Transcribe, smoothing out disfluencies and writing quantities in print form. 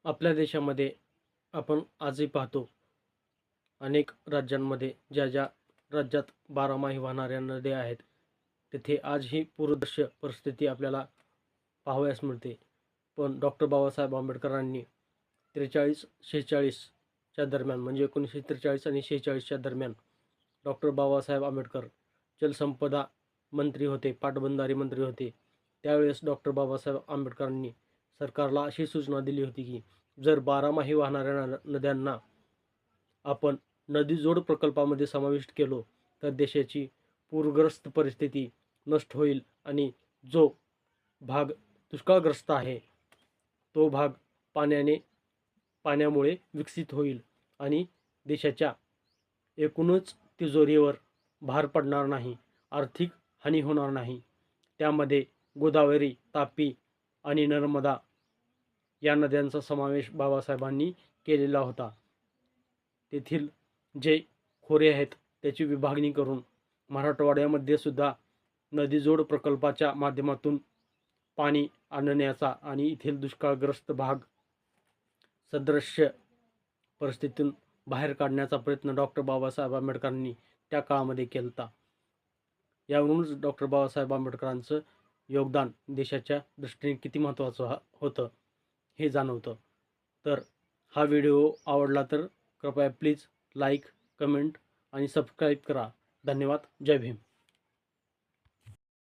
आपल्या देशामध्ये आपण आजही पाहतो, अनेक राज्यांमध्ये ज्या राज्यात बारामाही वाहणाऱ्या नद्या आहेत, तेथे आजही पूरदृश्य परिस्थिती आपल्याला पाहावयास मिळते. पण डॉक्टर बाबासाहेब आंबेडकरांनी 43-46च्या दरम्यान, म्हणजे 1943 आणि 46च्या दरम्यान डॉक्टर बाबासाहेब आंबेडकर जलसंपदा मंत्री होते, पाटबंधारे मंत्री होते. त्यावेळेस डॉक्टर बाबासाहेब आंबेडकरांनी सरकारला अशी सूचना दिली होती की जर बारामाही वाहणाऱ्या नद्यांना आपण नदीजोड प्रकल्पामध्ये समाविष्ट केलो तर देशाची पूरग्रस्त परिस्थिती नष्ट होईल आणि जो भाग दुष्काळग्रस्त आहे तो भाग पाण्यामुळे विकसित होईल आणि देशाच्या एकूणच तिजोरीवर भार पडणार नाही, आर्थिक हानी होणार नाही. त्यामध्ये गोदावरी, तापी आणि नर्मदा या नद्यांचा समावेश बाबासाहेबांनी केलेला होता. तेथील जे खोरे आहेत त्याची विभागणी करून मराठवाड्यामध्ये सुद्धा नदीजोड प्रकल्पाच्या माध्यमातून पाणी आणण्याचा आणि येथील दुष्काळग्रस्त भाग सदृश्य परिस्थितीतून बाहेर काढण्याचा प्रयत्न डॉक्टर बाबासाहेब आंबेडकरांनी त्या काळामध्ये केला होता. यावरूनच डॉक्टर बाबासाहेब आंबेडकरांचं योगदान देशाच्या दृष्टीने किती महत्त्वाचं होतं हे जाणवतं. तर हा व्हिडिओ आवडला तर कृपया प्लीज लाईक, कमेंट आणि सबस्क्राईब करा. धन्यवाद. जय भीम.